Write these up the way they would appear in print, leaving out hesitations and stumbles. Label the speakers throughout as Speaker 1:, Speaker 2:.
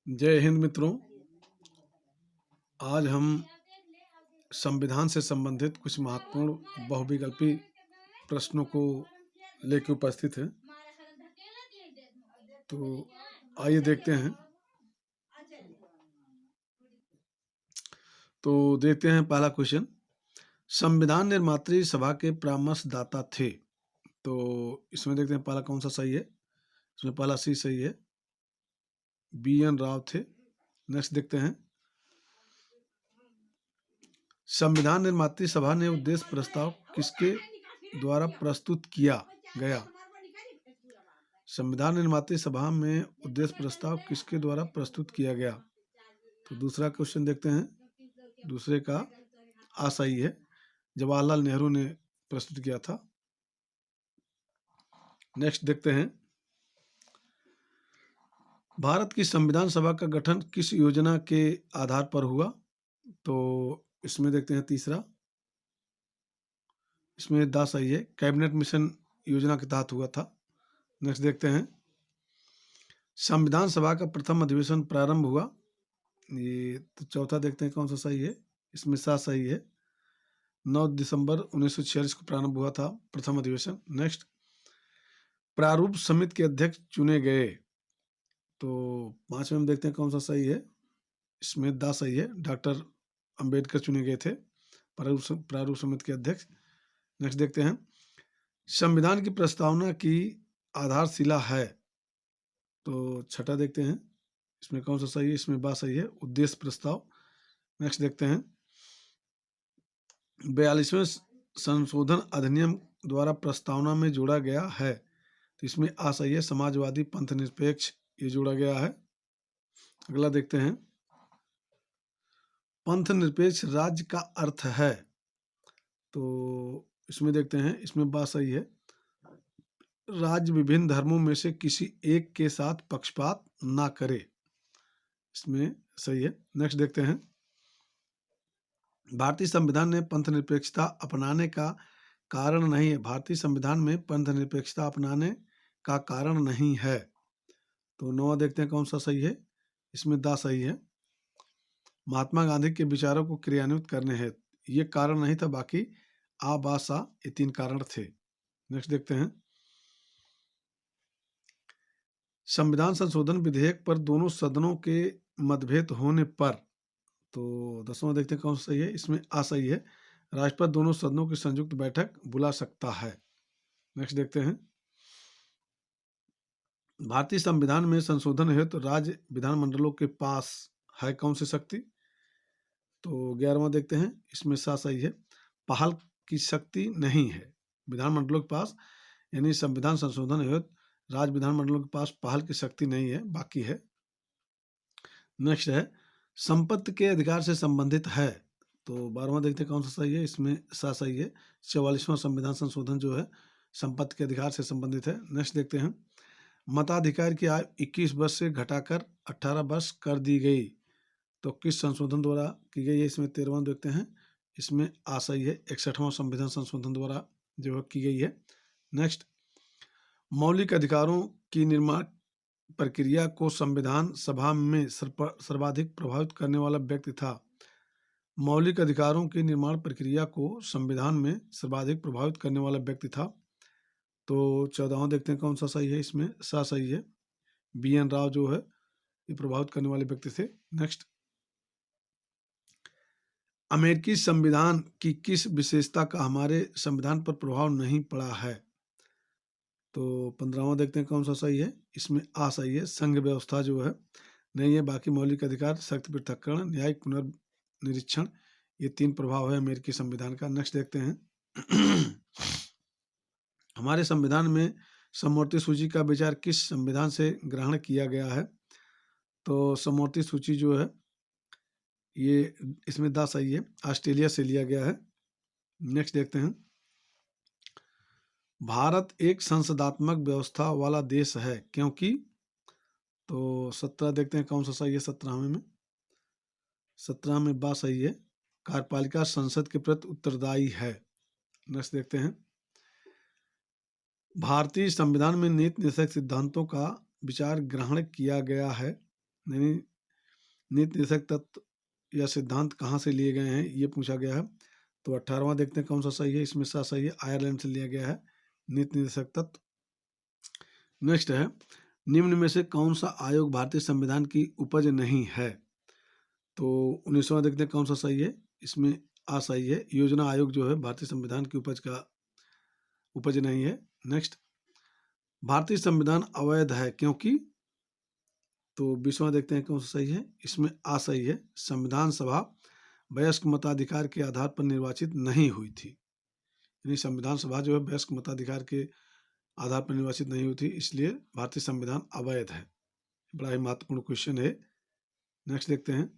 Speaker 1: जय हिंद मित्रों। आज हम संविधान से संबंधित कुछ महत्वपूर्ण बहुविकल्पी प्रश्नों को लेकर उपस्थित हैं। तो आइए देखते हैं। तो देखते हैं पहला क्वेश्चन। संविधान निर्मात्री सभा के परामर्शदाता थे। तो इसमें देखते हैं पहला कौन सा सही है। इसमें पहला सी सही है, BN राव थे। नेक्स्ट देखते हैं। संविधान निर्मात्री सभा ने उद्देश्य प्रस्ताव किसके द्वारा प्रस्तुत किया गया। संविधान निर्मात्री सभा में उद्देश्य प्रस्ताव किसके द्वारा प्रस्तुत किया गया। तो दूसरा क्वेश्चन देखते हैं। दूसरे का आ सही है, जवाहरलाल नेहरू ने प्रस्तुत किया था। नेक्स्ट देखते हैं। भारत की संविधान सभा का गठन किस योजना के आधार पर हुआ। तो इसमें देखते हैं तीसरा, इसमें दा सही है, कैबिनेट मिशन योजना के तहत हुआ था। नेक्स्ट देखते हैं। संविधान सभा का प्रथम अधिवेशन प्रारंभ हुआ। ये तो चौथा देखते हैं कौन सा सही है। इसमें सात सही है, 9 दिसंबर 1946 को प्रारंभ हुआ था प्रथम अधिवेशन। नेक्स्ट, प्रारूप समिति के अध्यक्ष चुने गए। तो पांचवें में देखते हैं कौन सा सही है। इसमें दा सही है, डॉक्टर अंबेडकर चुने गए थे प्रारूप समिति के अध्यक्ष। नेक्स्ट देखते हैं। संविधान की प्रस्तावना की आधारशिला है। तो छठा देखते हैं, इसमें कौन सा सही है। इसमें बा सही है, उद्देश्य प्रस्ताव। नेक्स्ट देखते हैं। 42वें संशोधन अधिनियम द्वारा प्रस्तावना में जोड़ा गया है। तो इसमें आ सही है, समाजवादी पंथ निरपेक्ष ये जोड़ा गया है। अगला देखते हैं। पंथ निरपेक्ष राज्य का अर्थ है। तो इसमें देखते हैं, इसमें बात सही है, राज्य विभिन्न धर्मों में से किसी एक के साथ पक्षपात ना करे। इसमें सही है। नेक्स्ट देखते हैं। भारतीय संविधान ने पंथ निरपेक्षता अपनाने का कारण नहीं है। भारतीय संविधान में पंथ निरपेक्षता अपनाने का कारण नहीं है। तो नौवां देखते हैं कौन सा सही है। इसमें दा सही है, महात्मा गांधी के विचारों को क्रियान्वित करने हैं। ये कारण नहीं था, बाकी आ बा सा ये तीन कारण थे। नेक्स्ट देखते हैं। संविधान संशोधन विधेयक पर दोनों सदनों के मतभेद होने पर। तो 10वां देखते हैं कौन सा सही है। इसमें आ सही है, राष्ट्रपति दोनों सदनों की संयुक्त बैठक बुला सकता है। नेक्स्ट देखते हैं। भारतीय संविधान में संशोधन हेतु राज्य विधानमंडलों के पास है कौन सी शक्ति। तो 11वां देखते हैं, इसमें सा सही है, पहल की शक्ति नहीं है विधानमंडलों के पास, यानी संविधान संशोधन हेतु राज्य विधानमंडलों के पास पहल की शक्ति नहीं है, बाकी है। नेक्स्ट है, संपत्ति के अधिकार से संबंधित है। तो 12वां देखते हैं कौन सा सही है। इसमें सा सही है, 44वां संविधान संशोधन जो है संपत्ति के अधिकार से संबंधित है। नेक्स्ट देखते हैं। मताधिकार की आयु 21 वर्ष से घटाकर 18 वर्ष कर दी गई। तो किस संशोधन द्वारा की गई है। इसमें 13वां देखते हैं, इसमें आ सही है, 61वां संविधान संशोधन द्वारा जो है की गई है। नेक्स्ट, मौलिक अधिकारों की निर्माण प्रक्रिया को संविधान सभा में सर्वाधिक प्रभावित करने वाला व्यक्ति था। मौलिक अधिकारों की निर्माण प्रक्रिया को संविधान में सर्वाधिक प्रभावित करने वाला व्यक्ति था। तो 14वां देखते हैं कौन सा सही है। इसमें सा सही है, BN राव जो है ये प्रभावित करने वाले व्यक्ति थे। नेक्स्ट, अमेरिकी संविधान की किस विशेषता का हमारे संविधान पर प्रभाव नहीं पड़ा है। तो 15वां देखते हैं कौन सा सही है। इसमें आ सही है, संघ व्यवस्था जो है नहीं है, बाकी मौलिक अधिकार, शक्ति पृथक्करण, न्यायिक पुनर्निरीक्षण ये तीन प्रभाव है अमेरिकी संविधान का। नेक्स्ट देखते हैं। हमारे संविधान में समवर्ती सूची का विचार किस संविधान से ग्रहण किया गया है। तो समवर्ती सूची जो है ये इसमें दा सही है, ऑस्ट्रेलिया से लिया गया है। नेक्स्ट देखते हैं। भारत एक संसदात्मक व्यवस्था वाला देश है क्योंकि। तो 17 देखते हैं कौन सा सही है। 17 में बा सही है, कार्यपालिका संसद के प्रति उत्तरदायी है। नेक्स्ट देखते हैं। भारतीय संविधान में नीति निर्देशक सिद्धांतों का विचार ग्रहण किया गया है, यानी नीति निर्देशक तत्व या सिद्धांत कहाँ से लिए गए हैं, ये पूछा गया है। तो 18वां देखते हैं कौन सा सही है, इसमें सा सही है, आयरलैंड से लिया गया है नीति निर्देशक तत्व। नेक्स्ट है, निम्न में से कौन सा आयोग भारतीय संविधान की उपज नहीं है। तो 19वां देखते हैं कौन सा सही है, इसमें आ सही है, योजना आयोग जो है भारतीय संविधान की उपज नहीं है। नेक्स्ट, भारतीय संविधान अवैध है क्योंकि। तो 20वां देखते हैं कौन सा सही है, इसमें आ सही है, संविधान सभा वयस्क मताधिकार के आधार पर निर्वाचित नहीं हुई थी। यानी संविधान सभा जो है वयस्क मताधिकार के आधार पर निर्वाचित नहीं हुई थी, इसलिए भारतीय संविधान अवैध है। बड़ा ही महत्वपूर्ण क्वेश्चन है। नेक्स्ट देखते हैं,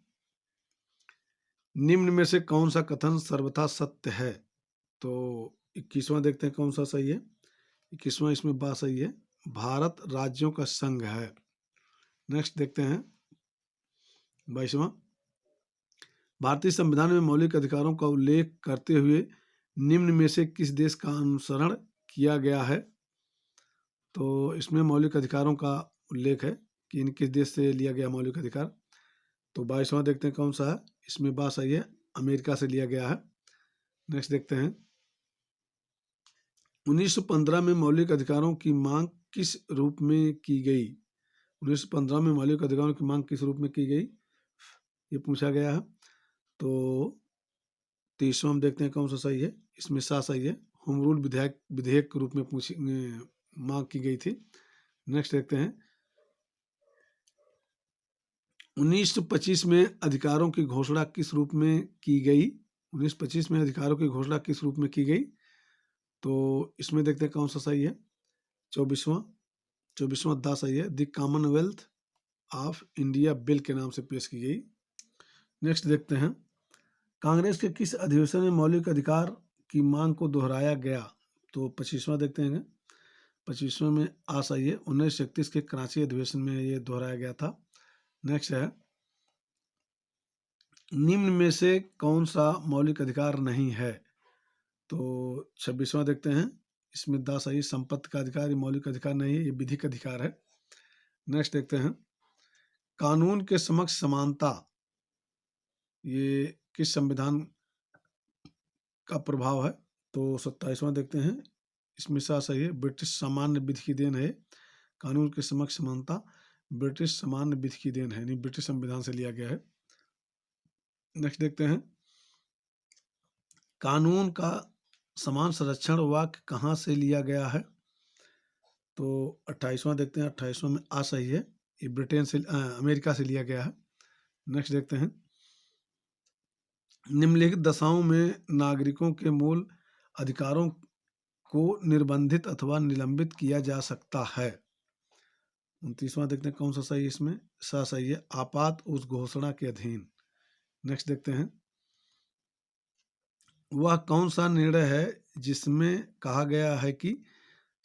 Speaker 1: निम्न में से कौन सा कथन सर्वथा सत्य है। तो 21वां देखते हैं कौन सा सही है, 21वां इसमें बा सही है, भारत राज्यों का संघ है। नेक्स्ट देखते हैं 22वां, भारतीय संविधान में मौलिक अधिकारों का उल्लेख करते हुए निम्न में से किस देश का अनुसरण किया गया है। तो इसमें मौलिक अधिकारों का उल्लेख है कि इन किस देश से लिया गया मौलिक अधिकार। तो 22वां देखते हैं कौन सा है, इसमें बा सही है, अमेरिका से लिया गया है। नेक्स्ट देखते हैं, 1915 में मौलिक अधिकारों की मांग किस रूप में की गई। 1915 में मौलिक अधिकारों की मांग किस रूप में की गई, ये पूछा गया है। तो 23वां में देखते हैं कौन सा सही है, इसमें सा सही है, होम रूल विधेयक के रूप में मांग की गई थी। नेक्स्ट देखते हैं, 1925 में अधिकारों की घोषणा किस रूप में की गई। 1925 में अधिकारों की घोषणा किस रूप में की गई। तो इसमें देखते हैं कौन सा सही है, 24वां दा सही है, the Commonwealth of India bill के नाम से पेश की गई। नेक्स्ट देखते हैं, कांग्रेस के किस अधिवेशन में मौलिक अधिकार की मांग को दोहराया गया। तो 25वां देखते हैं, 25वें में आ सही है, 1931 के कराची अधिवेशन में ये दोहराया गया था। नेक्स्ट है, निम्न में से कौन सा मौलिक अधिकार नहीं है। तो 26वां देखते हैं, इसमें दा सही, संपत्ति का अधिकार ये मौलिक अधिकार नहीं है, ये विधिक अधिकार है। नेक्स्ट देखते हैं, कानून के समक्ष समानता ये किस संविधान का प्रभाव है। तो 27वां देखते हैं, इसमें सा सही है, ब्रिटिश सामान्य विधि की देन है। कानून के समक्ष समानता ब्रिटिश सामान्य विधि की देन है, यानी ब्रिटिश संविधान से लिया गया है। नेक्स्ट देखते हैं, कानून का समान संरक्षण वाक्य कहाँ से लिया गया है। तो 28वां देखते हैं, 28वां में आ सही है, ये ब्रिटेन से अमेरिका से लिया गया है। नेक्स्ट देखते हैं, निम्नलिखित दशाओं में नागरिकों के मूल अधिकारों को निर्बंधित अथवा निलंबित किया जा सकता है। 29वां देखते हैं कौन सा सही है, इसमें सा सही है, आपात उस घोषणा के अधीन। नेक्स्ट देखते हैं, वह कौन सा निर्णय है जिसमें कहा गया है कि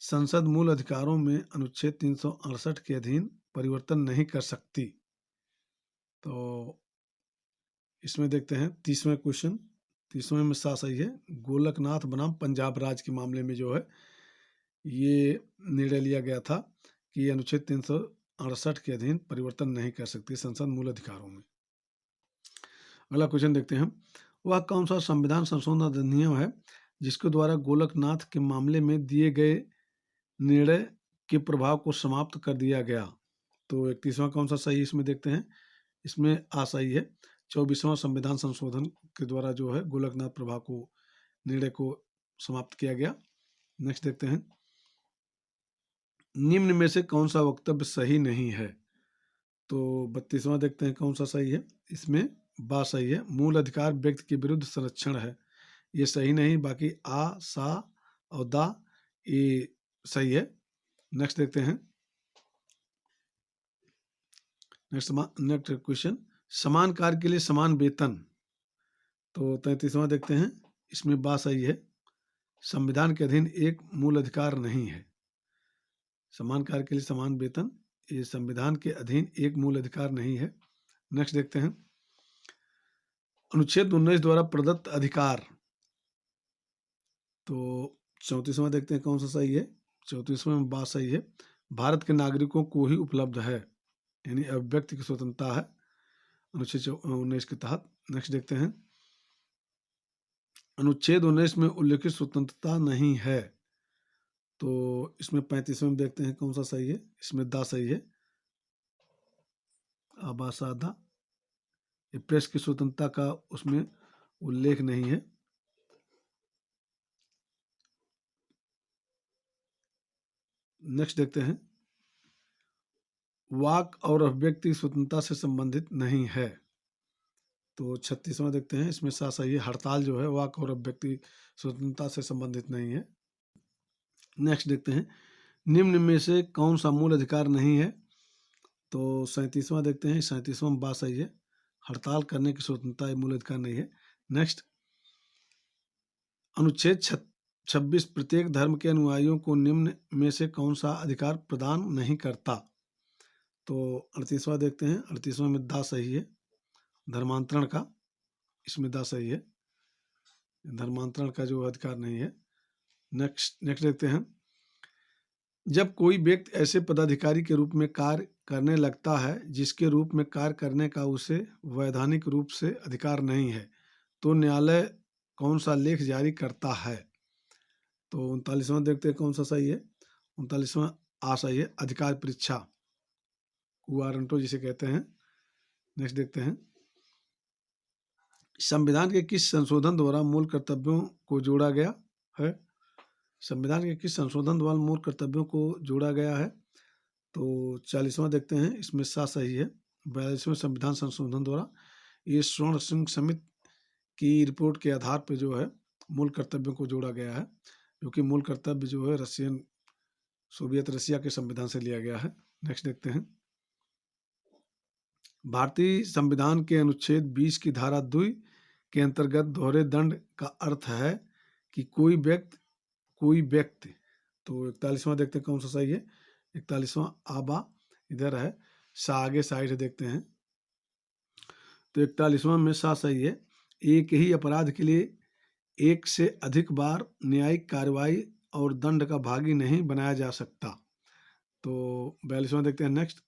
Speaker 1: संसद मूल अधिकारों में अनुच्छेद 368 के अधीन परिवर्तन नहीं कर सकती। तो इसमें देखते हैं 30वें क्वेश्चन, 30वें में सा सही है, गोलकनाथ बनाम पंजाब राज के मामले में जो है ये निर्णय लिया गया था कि अनुच्छेद 368 के अधीन परिवर्तन नहीं कर सकती संसद मूल अधिकारों में। अगला क्वेश्चन देखते हैं, वह कौन सा संविधान संशोधन अधिनियम है जिसके द्वारा गोलकनाथ के मामले में दिए गए निर्णय के प्रभाव को समाप्त कर दिया गया। तो 31वां कौन सा सही है, इसमें देखते हैं, इसमें आ सही है, 24वां संविधान संशोधन के द्वारा जो है गोलकनाथ प्रभाव को निर्णय को समाप्त किया गया। नेक्स्ट देखते हैं, निम्न में से कौन सा वक्तव्य सही नहीं है। तो 32वां देखते हैं कौन सा सही है, इसमें बा सही है, मूल अधिकार व्यक्ति के विरुद्ध संरक्षण है, ये सही नहीं, बाकी आ सा और दा ये सही है। नेक्स्ट देखते हैं, नेक्स्ट क्वेश्चन, समान कार्य के लिए समान वेतन। तो 33वां देखते हैं, इसमें बा सही है, संविधान के अधीन एक मूल अधिकार नहीं है, समान कार्य के लिए समान वेतन ये संविधान के अधीन एक मूल अधिकार नहीं है। नेक्स्ट देखते हैं, अनुच्छेद 19 द्वारा प्रदत्त अधिकार। तो 34वां देखते हैं कौन सा सही है, 34वें में बात सही है, भारत के नागरिकों को ही उपलब्ध है, यानी अभिव्यक्ति की स्वतंत्रता है। अनुच्छेद 19 के तहत। नेक्स्ट देखते हैं, अनुच्छेद 19 में उल्लिखित स्वतंत्रता नहीं है। तो इसमें 35वें में देखते हैं कौन सा सही है। इसमें दा सही है, आबासादा। ये प्रेस की स्वतंत्रता का उसमें उल्लेख नहीं है। नेक्स्ट देखते हैं, वाक और अभिव्यक्ति स्वतंत्रता से संबंधित नहीं है। तो 36वां देखते हैं, इसमें सा सही है, हड़ताल जो है वाक और अभिव्यक्ति स्वतंत्रता से संबंधित नहीं है। नेक्स्ट देखते हैं, निम्न में से कौन सा मूल अधिकार नहीं है। तो 37वां देखते हैं, 37वां बात सही है, हड़ताल करने की स्वतंत्रता मूल अधिकार नहीं है। नेक्स्ट, अनुच्छेद 26 प्रत्येक धर्म के अनुयायियों को निम्न में से कौन सा अधिकार प्रदान नहीं करता। तो 38वां देखते हैं, 38वां में दा सही है, धर्मांतरण का, इसमें दा सही है, धर्मांतरण का जो अधिकार नहीं है। नेक्स्ट देखते हैं, जब कोई व्यक्ति ऐसे पदाधिकारी के रूप में कार्य करने लगता है जिसके रूप में कार्य करने का उसे वैधानिक रूप से अधिकार नहीं है, तो न्यायालय कौन सा लेख जारी करता है। तो 39वां देखते हैं कौन सा सही है, 39वां आ सही है, अधिकार परीक्षा, वारंटो जिसे कहते हैं। नेक्स्ट देखते हैं, संविधान के किस संशोधन द्वारा मूल कर्तव्यों को जोड़ा गया है। संविधान के किस संशोधन द्वारा मूल कर्तव्यों को जोड़ा गया है। तो 40वां देखते हैं, इसमें सा सही है, 42वें संविधान संशोधन द्वारा। ये स्वर्ण सिंह समिति की रिपोर्ट के आधार पर जो है मूल कर्तव्यों को जोड़ा गया है, क्योंकि मूल कर्तव्य जो है सोवियत रशिया के संविधान से लिया गया है। नेक्स्ट देखते हैं, भारतीय संविधान के अनुच्छेद 20 की धारा 2 के अंतर्गत दोहरे दंड का अर्थ है कि कोई व्यक्ति। तो 41वां देखते हैं कौन सा सही है, 41वां आबा इधर है, सा आगे साइड देखते हैं। तो 41वां में सा सही है, एक ही अपराध के लिए एक से अधिक बार न्यायिक कार्रवाई और दंड का भागी नहीं बनाया जा सकता। तो 42वां देखते हैं। नेक्स्ट,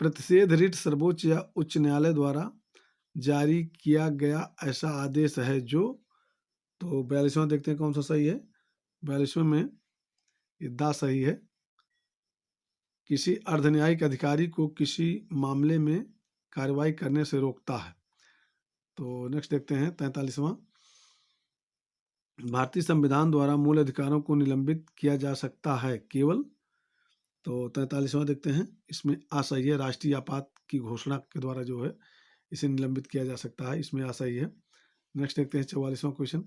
Speaker 1: प्रतिषेध रिट सर्वोच्च या उच्च न्यायालय द्वारा जारी किया गया ऐसा आदेश है जो। तो 42वां देखते हैं कौन सा सही है, 42वें में ये दा सही है, किसी अर्धन्यायिक अधिकारी को किसी मामले में कार्रवाई करने से रोकता है। तो नेक्स्ट देखते हैं 43वां, भारतीय संविधान द्वारा मूल अधिकारों को निलंबित किया जा सकता है केवल। तो 43वां देखते हैं, इसमें असही है, राष्ट्रीय आपात की घोषणा के द्वारा जो है इसे निलंबित किया जा सकता है, इसमें असही है। नेक्स्ट देखते हैं 44वां क्वेश्चन,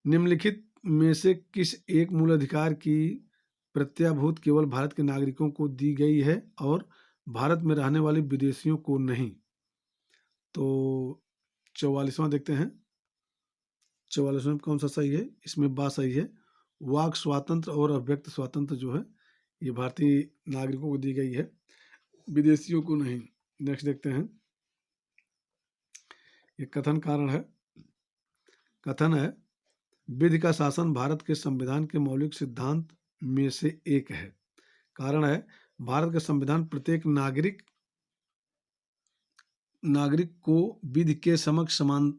Speaker 1: निम्नलिखित में से किस एक मूल अधिकार की प्रत्याभूत केवल भारत के नागरिकों को दी गई है और भारत में रहने वाले विदेशियों को नहीं। तो 44वां देखते हैं, 44वें कौन सा सही है, इसमें बा सही है, वाक स्वातंत्र और अभिव्यक्ति स्वातंत्र जो है ये भारतीय नागरिकों को दी गई है, विदेशियों को नहीं। नेक्स्ट देखते हैं, ये कथन कारण है, कथन है, विधि का शासन भारत के संविधान के मौलिक सिद्धांत में से एक है। कारण है, भारत का संविधान प्रत्येक नागरिक को विधि के समक्ष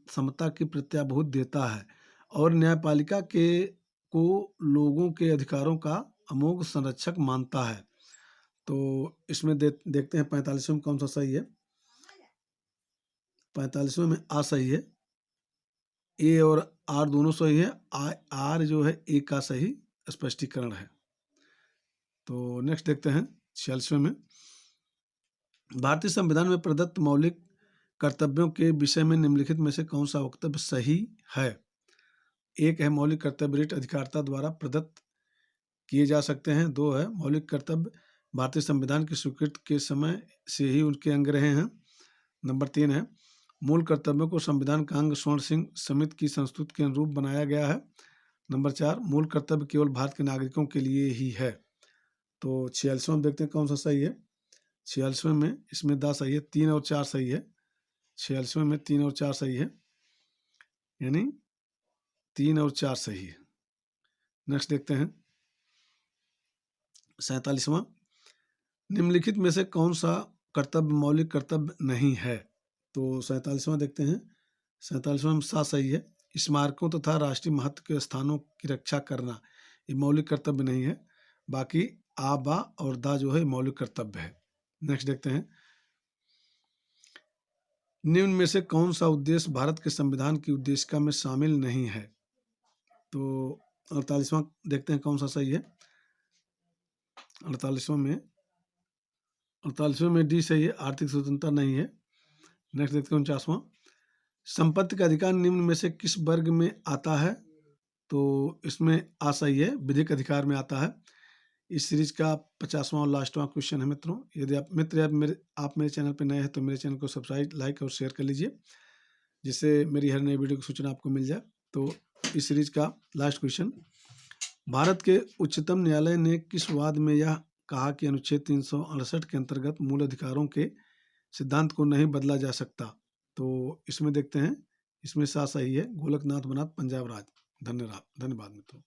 Speaker 1: समता की प्रत्याभूत देता है और न्यायपालिका को लोगों के अधिकारों का अमोघ संरक्षक मानता है। तो इसमें देखते हैं 45वें में कौन सा सही है, 45वें में आ सही है, ए और आर दोनों सही है, आर जो है ए का सही स्पष्टीकरण है। तो नेक्स्ट देखते हैं 46वें में, भारतीय संविधान में प्रदत्त मौलिक कर्तव्यों के विषय में निम्नलिखित में से कौन सा वक्तव्य सही है। एक है, मौलिक कर्तव्य रिट अधिकारिता द्वारा प्रदत्त किए जा सकते हैं। दो है, मौलिक कर्तव्य भारतीय संविधान की स्वीकृति के समय से ही उनके अंग रहे हैं। नंबर 3 है, मूल कर्तव्यों को संविधान का अंग स्वर्ण सिंह समिति की संस्तुति के अनुरूप बनाया गया है। नंबर 4, मूल कर्तव्य केवल भारत के नागरिकों के लिए ही है। तो 46वां देखते हैं कौन सा सही है, 46वें में इसमें दा सही है, 3 और 4 सही है, 46वें में 3 और 4 सही है, यानी 3 और 4 सही है। नेक्स्ट देखते हैं 47वां, निम्नलिखित में से कौन सा कर्तव्य मौलिक कर्तव्य नहीं है। तो 47वां देखते हैं। 47वां सा सही है। स्मारकों तथा राष्ट्रीय महत्व के स्थानों की रक्षा करना ये मौलिक कर्तव्य नहीं है। बाकी आ, बा और दा जो है मौलिक कर्तव्य है। नेक्स्ट देखते हैं। निम्न में से कौन सा उद्देश्य भारत के संविधान की उद्देशिका में शामिल नहीं है? तो 48वां देखते हैं कौन सा सही है। 48वें में डी सही है, आर्थिक स्वतंत्रता नहीं है। नेक्स्ट देखते हैं 49वां। संपत्ति का अधिकार निम्न में से किस वर्ग में आता है? तो इसमें आ सही है, विधिक अधिकार में आता है। इस सीरीज का 50वां और लास्टवां क्वेश्चन है मित्रों। यदि आप मेरे चैनल पर नए हैं तो मेरे चैनल को सब्सक्राइब, लाइक और शेयर कर लीजिए, जिससे मेरी हर नई वीडियो की सूचना आपको मिल जाए। तो इस सीरीज का लास्ट क्वेश्चन। भारत के उच्चतम न्यायालय ने किस वाद में यह कहा कि अनुच्छेद 368 के अंतर्गत मूल अधिकारों के सिद्धांत को नहीं बदला जा सकता? तो इसमें देखते हैं। इसमें सा सही है, गोलकनाथ बनाम पंजाब राज। धन्यवाद मित्रों।